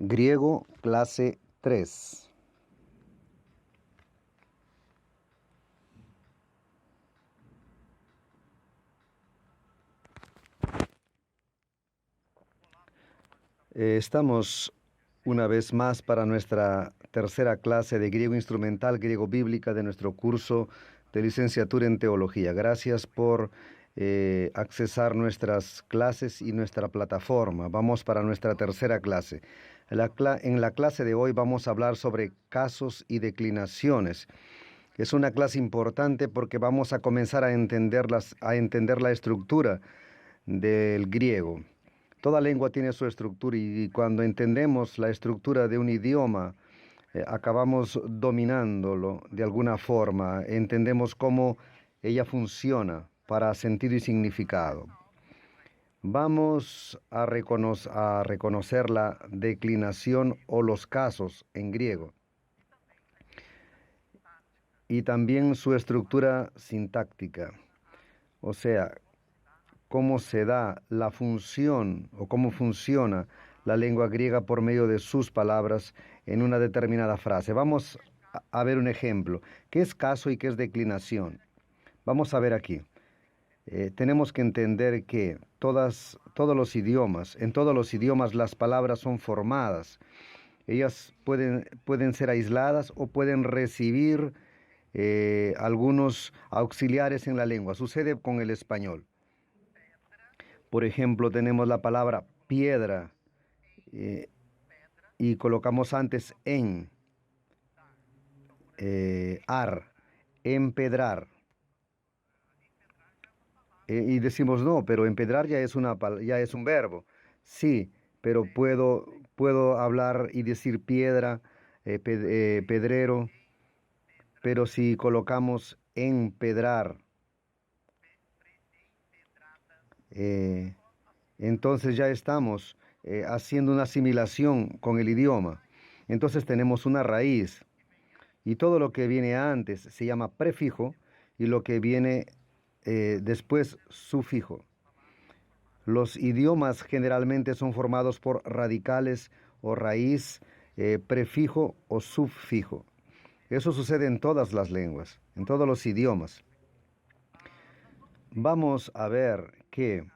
Griego, clase 3. Estamos una vez más para nuestra tercera clase de griego instrumental, griego bíblica de nuestro curso de licenciatura en teología. Gracias por accesar nuestras clases y nuestra plataforma. Vamos para nuestra tercera clase. En la clase de hoy vamos a hablar sobre casos y declinaciones. Es una clase importante porque vamos a comenzar a entender la estructura del griego. Toda lengua tiene su estructura y cuando entendemos la estructura de un idioma, acabamos dominándolo de alguna forma, entendemos cómo ella funciona para sentido y significado. Vamos a reconocer la declinación o los casos en griego y también su estructura sintáctica, o sea, cómo se da la función o cómo funciona la lengua griega por medio de sus palabras en una determinada frase. Vamos a ver un ejemplo. ¿Qué es caso y qué es declinación? Vamos a ver aquí. Tenemos que entender que en todos los idiomas las palabras son formadas. Ellas pueden ser aisladas o pueden recibir algunos auxiliares en la lengua. Sucede con el español. Por ejemplo, tenemos la palabra piedra y colocamos antes ar, empedrar. Y decimos, no, pero empedrar ya es ya es un verbo. Sí, pero puedo hablar y decir piedra, pedrero, pero si colocamos empedrar, eh, entonces ya estamos haciendo una asimilación con el idioma. Entonces tenemos una raíz y todo lo que viene antes se llama prefijo y lo que viene después sufijo. Los idiomas generalmente son formados por radicales o raíz, prefijo o sufijo. Eso sucede en todas las lenguas, en todos los idiomas. Vamos a ver que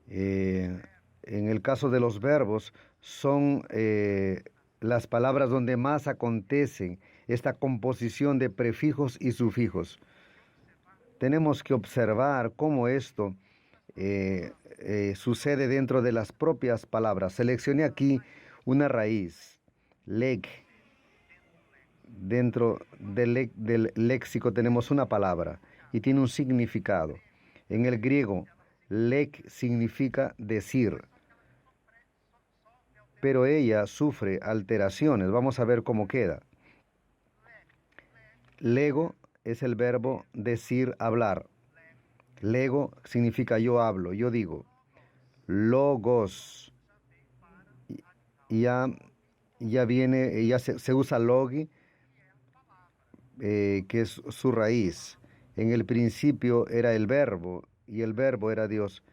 en el caso de los verbos son las palabras donde más acontecen esta composición de prefijos y sufijos. Tenemos que observar cómo esto sucede dentro de las propias palabras. Seleccioné aquí una raíz, leg. Dentro del léxico tenemos una palabra y tiene un significado. En el griego, leg significa decir, pero ella sufre alteraciones. Vamos a ver cómo queda. Lego es el verbo decir, hablar. Lego significa yo hablo, yo digo. Logos, ya, se usa logi, que es su raíz. En el principio era el verbo y el verbo era Dios.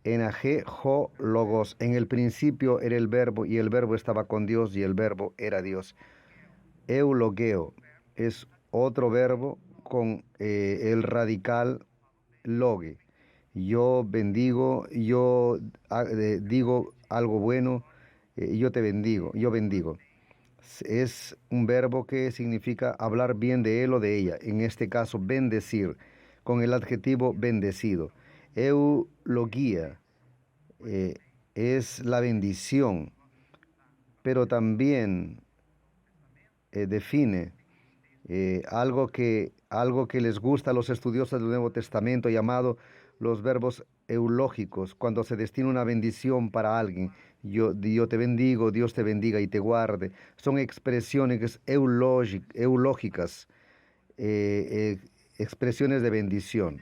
Enajé, jo, logos. En el principio era el verbo y el verbo estaba con Dios y el verbo era Dios. Eulogeo es otro verbo con el radical loge. Yo bendigo, digo algo bueno, yo te bendigo, yo bendigo. Es un verbo que significa hablar bien de él o de ella. En este caso, bendecir, con el adjetivo bendecido. Eulogia es la bendición, pero también define algo que les gusta a los estudiosos del Nuevo Testamento, llamado los verbos eulógicos, cuando se destina una bendición para alguien. Yo te bendigo, Dios te bendiga y te guarde. Son expresiones eulógicas, expresiones de bendición.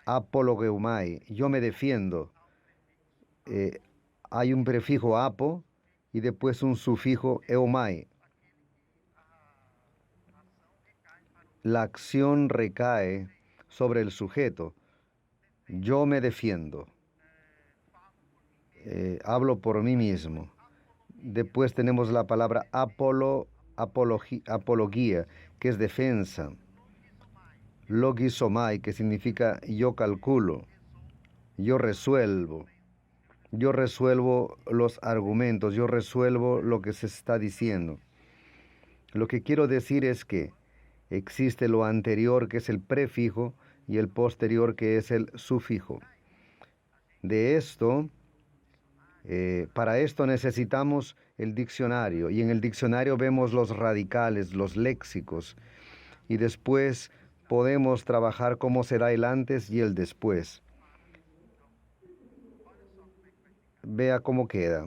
Apologeumai, yo me defiendo. Eh, Hay un prefijo apo y después un sufijo eumai. La acción recae sobre el sujeto. Yo me defiendo. hablo por mí mismo. Después tenemos la palabra apología, que es defensa. Logisomai, que significa yo calculo, yo resuelvo. Yo resuelvo los argumentos, yo resuelvo lo que se está diciendo. Lo que quiero decir es que existe lo anterior, que es el prefijo, y el posterior, que es el sufijo. De esto, para esto necesitamos el diccionario, y en el diccionario vemos los radicales, los léxicos, y después podemos trabajar cómo será el antes y el después. Vea cómo queda.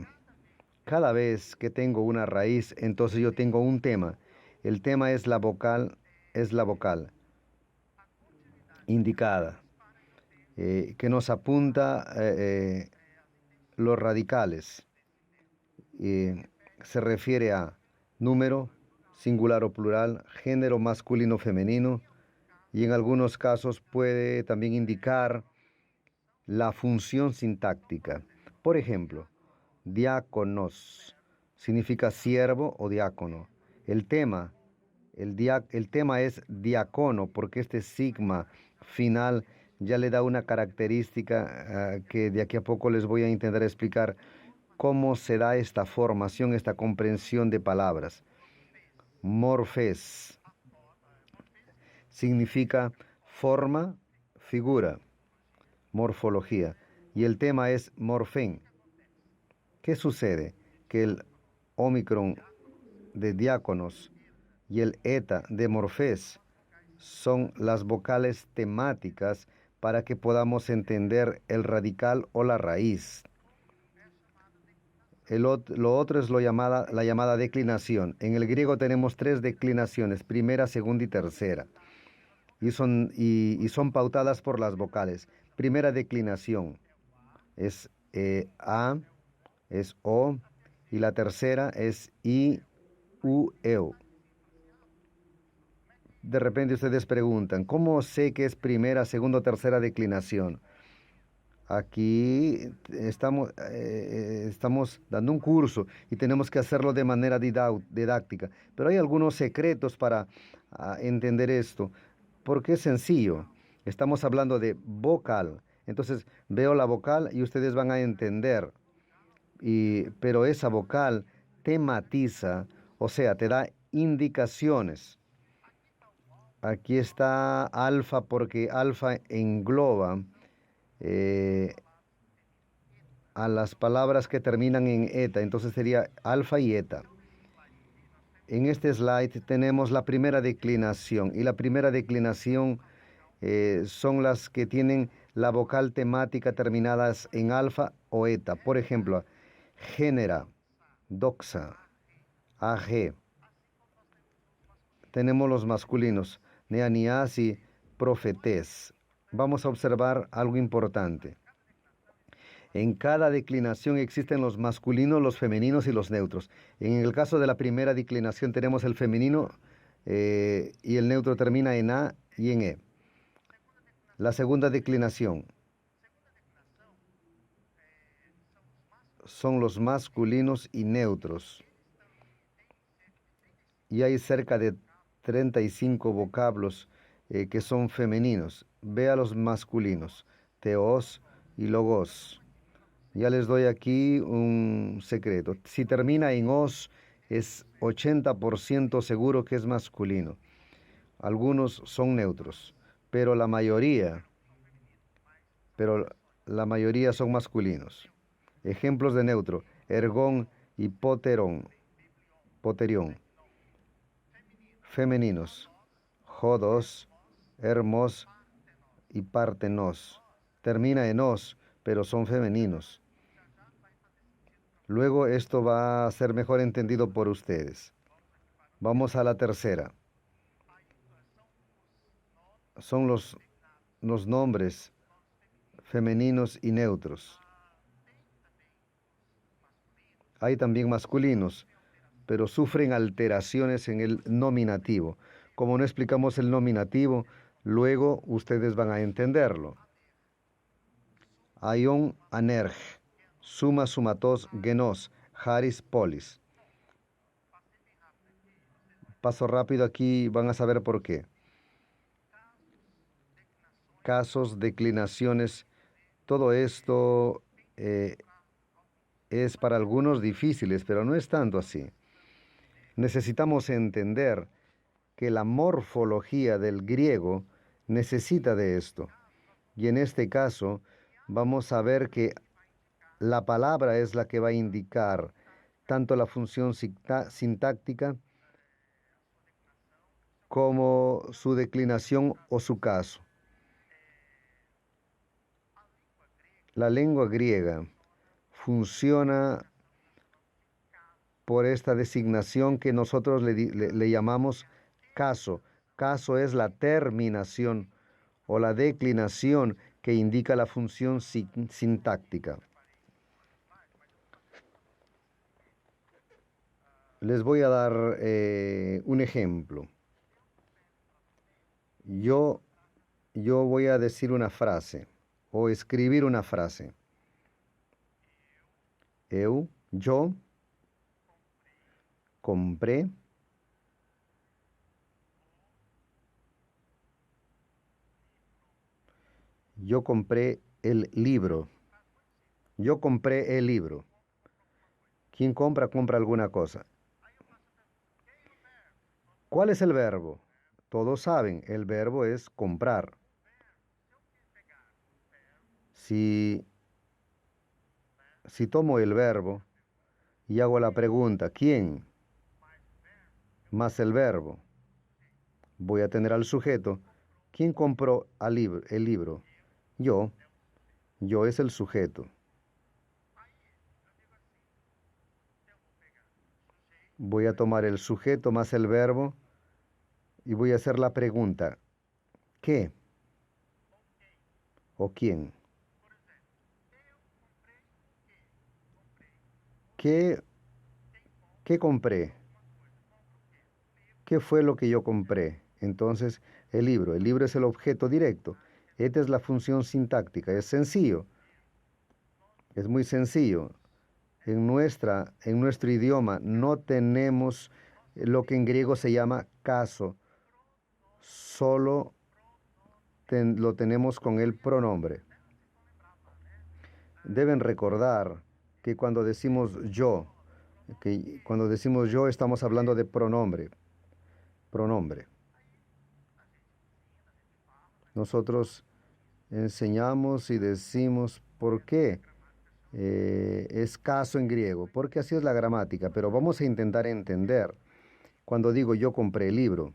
Cada vez que tengo una raíz, entonces yo tengo un tema. El tema es la vocal indicada, que nos apunta los radicales. Se refiere a número, singular o plural, género masculino o femenino, y en algunos casos puede también indicar la función sintáctica. Por ejemplo, diáconos significa siervo o diácono. El tema, el tema es diácono, porque este sigma final ya le da una característica que de aquí a poco les voy a intentar explicar cómo se da esta formación, esta comprensión de palabras. Morfes significa forma, figura, morfología. Y el tema es morfén. ¿Qué sucede? Que el Omicron de diáconos y el eta de morfés son las vocales temáticas para que podamos entender el radical o la raíz. Lo otro es la llamada declinación. En el griego tenemos 3 declinaciones, primera, segunda y tercera. Y son pautadas por las vocales. Primera declinación es A, es O, y la tercera es I, U, EU. De repente ustedes preguntan, ¿cómo sé que es primera, segunda o tercera declinación? Aquí estamos dando un curso y tenemos que hacerlo de manera didáctica, pero hay algunos secretos para entender esto, porque es sencillo. Estamos hablando de vocal, entonces veo la vocal y ustedes van a entender, pero esa vocal tematiza, o sea, te da indicaciones. Aquí está alfa porque alfa engloba eh, a las palabras que terminan en eta, entonces sería alfa y eta. En este slide tenemos la primera declinación y la primera declinación son las que tienen la vocal temática terminadas en alfa o eta. Por ejemplo, génera, doxa, ag. Tenemos los masculinos, neaniasi, profetés. Vamos a observar algo importante. En cada declinación existen los masculinos, los femeninos y los neutros. En el caso de la primera declinación tenemos el femenino y el neutro termina en A y en E. La segunda declinación son los masculinos y neutros. Y hay cerca de 35 vocablos que son femeninos. Vea los masculinos, teos y logos. Ya les doy aquí un secreto. Si termina en os, es 80% seguro que es masculino. Algunos son neutros, pero la mayoría son masculinos. Ejemplos de neutro: ergón y poterión. Femeninos: jodos, hermos y partenos. Termina en os, pero son femeninos. Luego esto va a ser mejor entendido por ustedes. Vamos a la tercera. Son los nombres femeninos y neutros. Hay también masculinos, pero sufren alteraciones en el nominativo. Como no explicamos el nominativo, luego ustedes van a entenderlo. Aion anerg, suma sumatos genos, haris polis. Paso rápido aquí, van a saber por qué. Casos, declinaciones, todo esto es para algunos difíciles, pero no es tanto así. Necesitamos entender que la morfología del griego necesita de esto. Y en este caso vamos a ver que la palabra es la que va a indicar tanto la función sintáctica como su declinación o su caso. La lengua griega funciona por esta designación que nosotros le llamamos caso. Caso es la terminación o la declinación que indica la función sintáctica. Les voy a dar un ejemplo. Yo voy a decir una frase o escribir una frase. Yo compré el libro. Yo compré el libro. ¿Quién compra? Compra alguna cosa. ¿Cuál es el verbo? Todos saben, el verbo es comprar. Si tomo el verbo y hago la pregunta, ¿quién? Más el verbo. Voy a tener al sujeto. ¿Quién compró el libro? Yo. Yo es el sujeto. Voy a tomar el sujeto más el verbo y voy a hacer la pregunta, ¿qué? ¿O quién? ¿Qué compré? ¿Qué fue lo que yo compré? Entonces, el libro. El libro es el objeto directo. Esta es la función sintáctica. Es sencillo. Es muy sencillo. En nuestro idioma no tenemos lo que en griego se llama caso. Solo lo tenemos con el pronombre. Deben recordar que cuando decimos yo estamos hablando de pronombre. Pronombre. Nosotros enseñamos y decimos por qué es caso en griego, porque así es la gramática, pero vamos a intentar entender. Cuando digo yo compré el libro,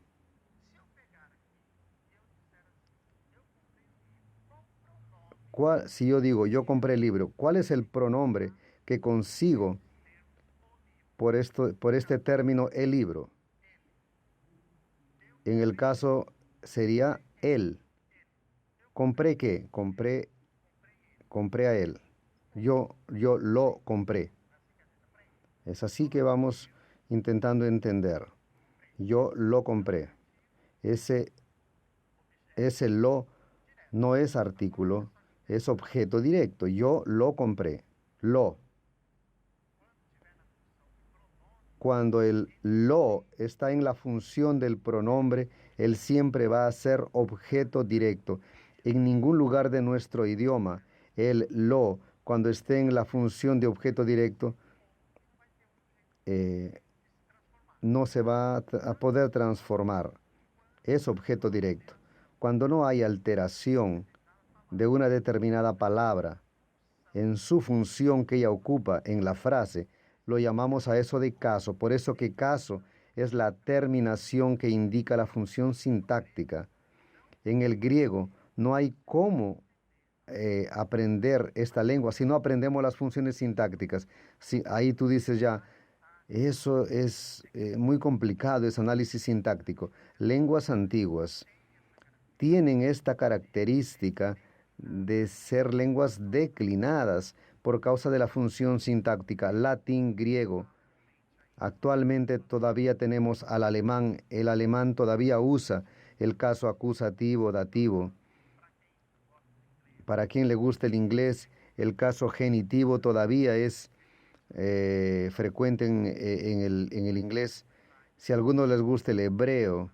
si yo digo yo compré el libro, ¿cuál es el pronombre que consigo por este término el libro? En el caso sería él. ¿Compré qué? Compré a él. Yo lo compré. Es así que vamos intentando entender. Yo lo compré. Ese lo no es artículo, es objeto directo. Yo lo compré. Lo. Cuando el lo está en la función del pronombre, él siempre va a ser objeto directo. En ningún lugar de nuestro idioma, el lo, cuando esté en la función de objeto directo, no se va a poder transformar. Es objeto directo. Cuando no hay alteración de una determinada palabra en su función que ella ocupa en la frase, lo llamamos a eso de caso. Por eso que caso es la terminación que indica la función sintáctica. En el griego no hay cómo aprender esta lengua si no aprendemos las funciones sintácticas. Si, ahí tú dices ya, eso es muy complicado, ese análisis sintáctico. Lenguas antiguas tienen esta característica de ser lenguas declinadas por causa de la función sintáctica, latín, griego. Actualmente todavía tenemos al alemán. El alemán todavía usa el caso acusativo, dativo. Para quien le gusta el inglés, El caso genitivo todavía es frecuente en el inglés. Si a algunos les gusta el hebreo,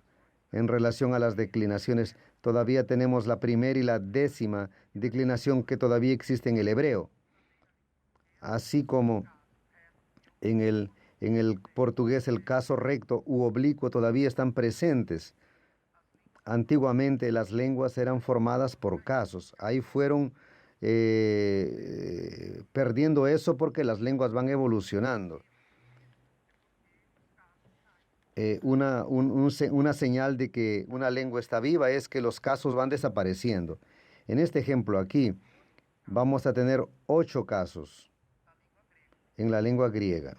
en relación a las declinaciones, todavía tenemos la primera y la décima declinación que todavía existe en el hebreo, así como en el portugués el caso recto u oblicuo todavía están presentes. Antiguamente las lenguas eran formadas por casos. Ahí fueron perdiendo eso porque las lenguas van evolucionando. Una señal de que una lengua está viva es que los casos van desapareciendo. En este ejemplo aquí vamos a tener 8 casos en la lengua griega.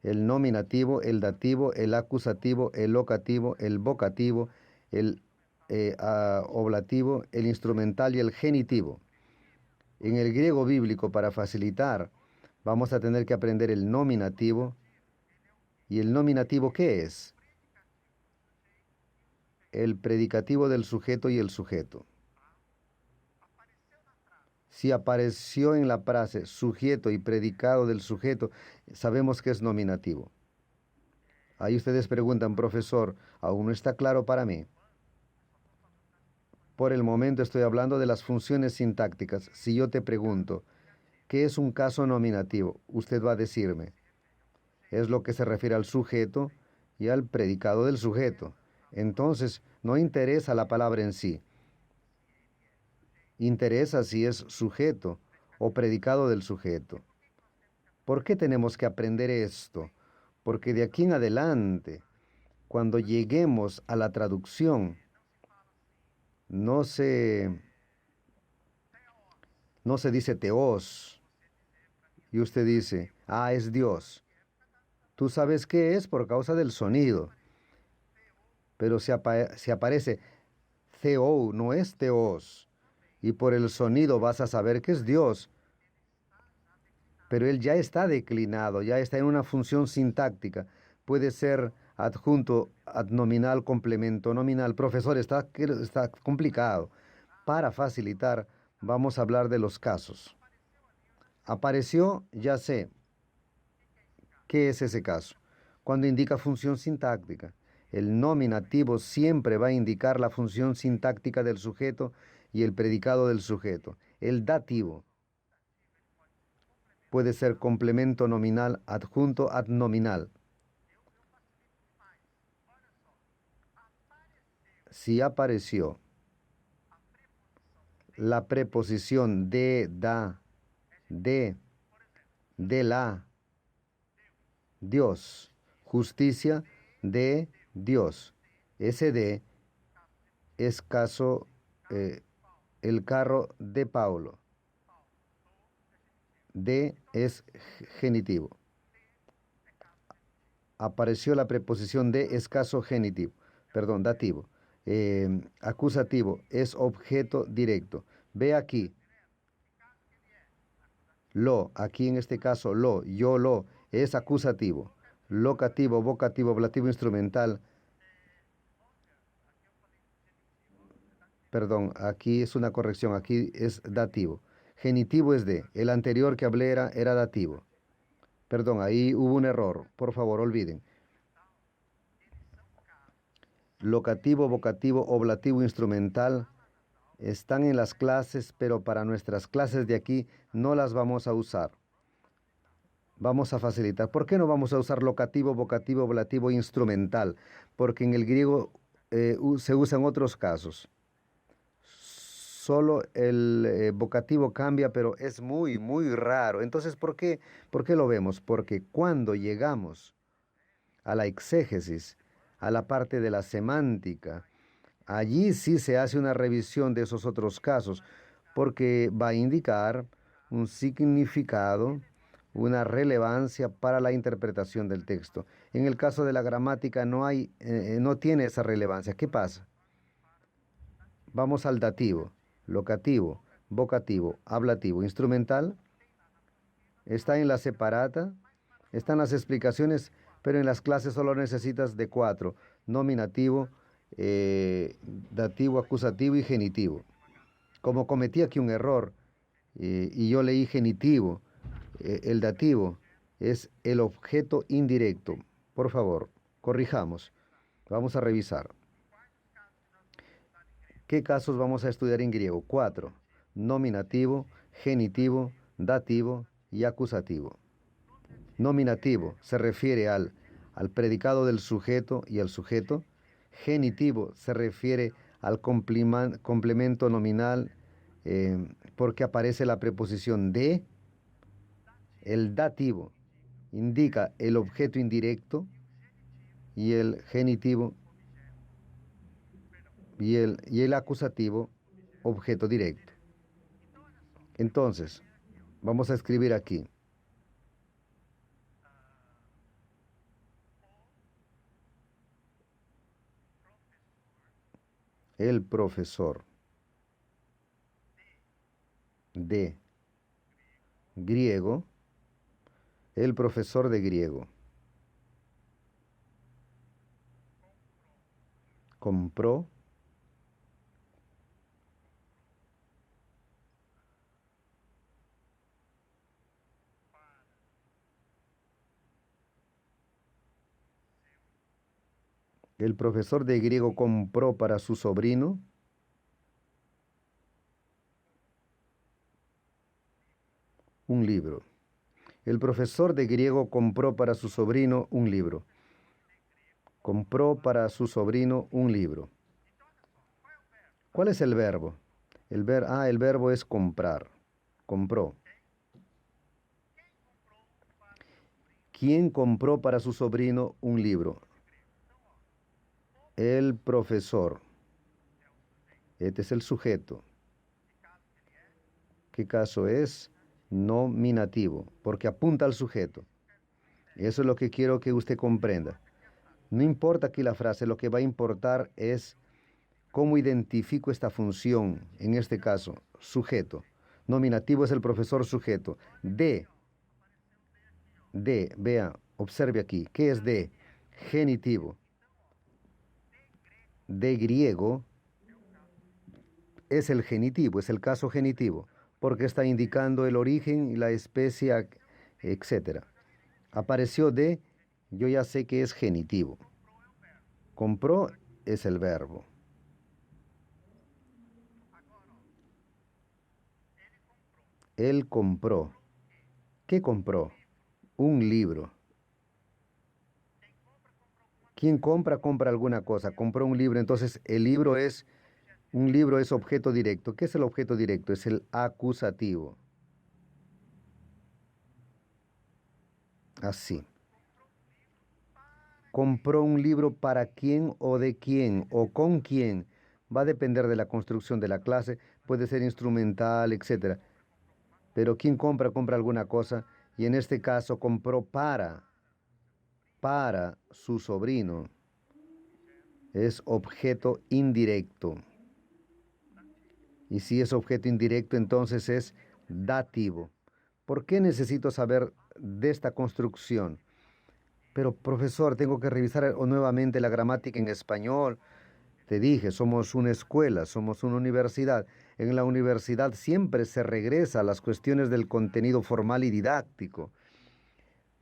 El nominativo, el dativo, el acusativo, el locativo, el vocativo, el oblativo, el instrumental y el genitivo. En el griego bíblico, para facilitar, vamos a tener que aprender el nominativo. ¿Y el nominativo qué es? El predicativo del sujeto y el sujeto. Si apareció en la frase sujeto y predicado del sujeto, sabemos que es nominativo. Ahí ustedes preguntan, profesor, aún no está claro para mí. Por el momento estoy hablando de las funciones sintácticas. Si yo te pregunto, ¿qué es un caso nominativo? Usted va a decirme, es lo que se refiere al sujeto y al predicado del sujeto. Entonces, no interesa la palabra en sí. Interesa si es sujeto o predicado del sujeto. ¿Por qué tenemos que aprender esto? Porque de aquí en adelante, cuando lleguemos a la traducción, no se dice teos. Y usted dice, es Dios. Tú sabes qué es por causa del sonido. Pero si aparece theo, no es teos. Y por el sonido vas a saber que es Dios. Pero él ya está declinado, ya está en una función sintáctica. Puede ser adjunto, adnominal, complemento nominal. Profesor, está complicado. Para facilitar, vamos a hablar de los casos. Apareció, ya sé. ¿Qué es ese caso? Cuando indica función sintáctica. El nominativo siempre va a indicar la función sintáctica del sujeto y el predicado del sujeto. El dativo puede ser complemento nominal, adjunto, adnominal. Si apareció la preposición de, da, de la, Dios, justicia de Dios. Ese de es caso, el carro de Paulo. De es genitivo. Apareció la preposición de es caso genitivo, perdón, dativo. Acusativo es objeto directo. Ve aquí. Lo, aquí en este caso lo, yo lo, es acusativo. Locativo, vocativo, ablativo, instrumental. Perdón, aquí es una corrección, aquí es dativo. Genitivo es de, el anterior que hablé era dativo. Perdón, ahí hubo un error, por favor, olviden. Locativo, vocativo, oblativo, instrumental están en las clases, pero para nuestras clases de aquí no las vamos a usar. Vamos a facilitar. ¿Por qué no vamos a usar locativo, vocativo, oblativo, instrumental? Porque en el griego se usan otros casos. Solo el vocativo cambia, pero es muy, muy raro. Entonces, ¿por qué lo vemos? Porque cuando llegamos a la exégesis, a la parte de la semántica, allí sí se hace una revisión de esos otros casos, porque va a indicar un significado, una relevancia para la interpretación del texto. En el caso de la gramática no tiene esa relevancia. ¿Qué pasa? Vamos al dativo, locativo, vocativo, ablativo, instrumental. Está en la separata, están las explicaciones, pero en las clases solo necesitas de 4, nominativo, dativo, acusativo y genitivo. Como cometí aquí un error, y yo leí genitivo. El dativo es el objeto indirecto. Por favor, corrijamos. Vamos a revisar. ¿Qué casos vamos a estudiar en griego? 4. Nominativo, genitivo, dativo y acusativo. Nominativo se refiere al predicado del sujeto y al sujeto. Genitivo se refiere al complemento nominal porque aparece la preposición de. El dativo indica el objeto indirecto y el genitivo y el acusativo objeto directo. Entonces, vamos a escribir aquí. El profesor de griego, el profesor de griego compró el profesor de griego compró para su sobrino un libro. El profesor de griego compró para su sobrino un libro. Compró para su sobrino un libro. ¿Cuál es el verbo? El verbo es comprar. Compró. ¿Quién compró para su sobrino un libro? El profesor. Este es el sujeto. ¿Qué caso es? Nominativo, porque apunta al sujeto. Eso es lo que quiero que usted comprenda. No importa aquí la frase, lo que va a importar es cómo identifico esta función, en este caso, sujeto. Nominativo es el profesor sujeto. Vea, observe aquí. ¿Qué es de? Genitivo. De griego es el genitivo, es el caso genitivo, porque está indicando el origen y la especie, etc. Apareció de, yo ya sé que es genitivo. Compró es el verbo. Él compró. ¿Qué compró? Un libro. ¿Quién compra? Compra alguna cosa. Compró un libro. Entonces, un libro es objeto directo. ¿Qué es el objeto directo? Es el acusativo. Así. Compró un libro para quién o de quién o con quién. Va a depender de la construcción de la clase. Puede ser instrumental, etc. Pero ¿quién compra? Compra alguna cosa. Y en este caso compró para su sobrino. Es objeto indirecto. Y si es objeto indirecto, entonces es dativo. ¿Por qué necesito saber de esta construcción? Pero, profesor, tengo que revisar nuevamente la gramática en español. Te dije, somos una escuela, somos una universidad. En la universidad siempre se regresa a las cuestiones del contenido formal y didáctico,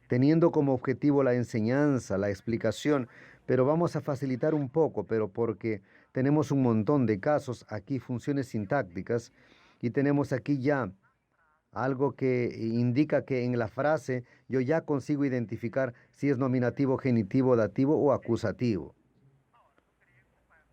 teniendo como objetivo la enseñanza, la explicación, pero vamos a facilitar un poco, pero porque tenemos un montón de casos, aquí funciones sintácticas, y tenemos aquí ya algo que indica que en la frase yo ya consigo identificar si es nominativo, genitivo, dativo o acusativo.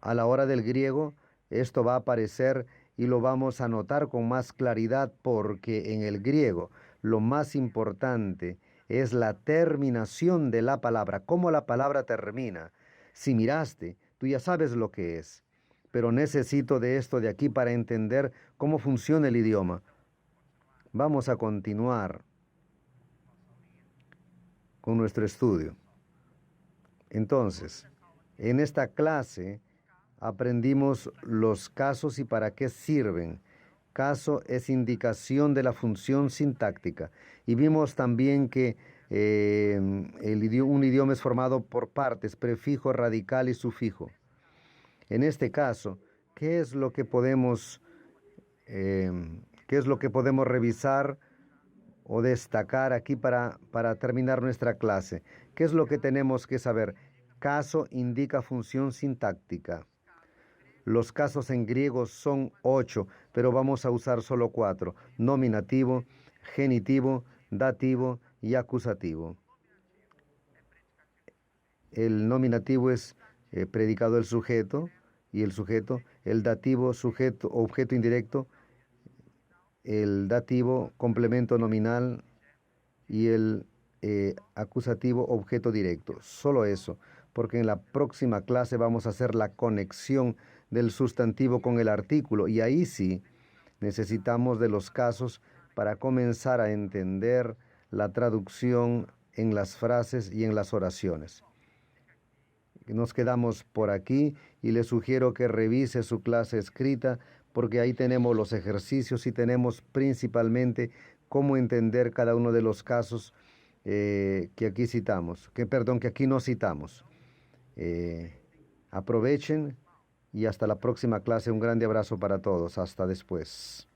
A la hora del griego, esto va a aparecer y lo vamos a notar con más claridad porque en el griego lo más importante es la terminación de la palabra, cómo la palabra termina. Si miraste, tú ya sabes lo que es, pero necesito de esto de aquí para entender cómo funciona el idioma. Vamos a continuar con nuestro estudio. Entonces, en esta clase aprendimos los casos y para qué sirven. Caso es indicación de la función sintáctica. Y vimos también que un idioma es formado por partes, prefijo, radical y sufijo. En este caso, ¿qué es lo que podemos ¿Qué es lo que podemos revisar o destacar aquí para terminar nuestra clase? ¿Qué es lo que tenemos que saber? Caso indica función sintáctica. Los casos en griego son 8, pero vamos a usar solo 4. Nominativo, genitivo, dativo y acusativo. El nominativo es predicado del sujeto y el sujeto, el dativo, sujeto, objeto indirecto, el dativo, complemento nominal y el acusativo, objeto directo. Solo eso, porque en la próxima clase vamos a hacer la conexión del sustantivo con el artículo y ahí sí necesitamos de los casos para comenzar a entender la traducción en las frases y en las oraciones. Nos quedamos por aquí y le sugiero que revise su clase escrita porque ahí tenemos los ejercicios y tenemos principalmente cómo entender cada uno de los casos que aquí citamos, que aquí no citamos. Aprovechen y hasta la próxima clase. Un grande abrazo para todos. Hasta después.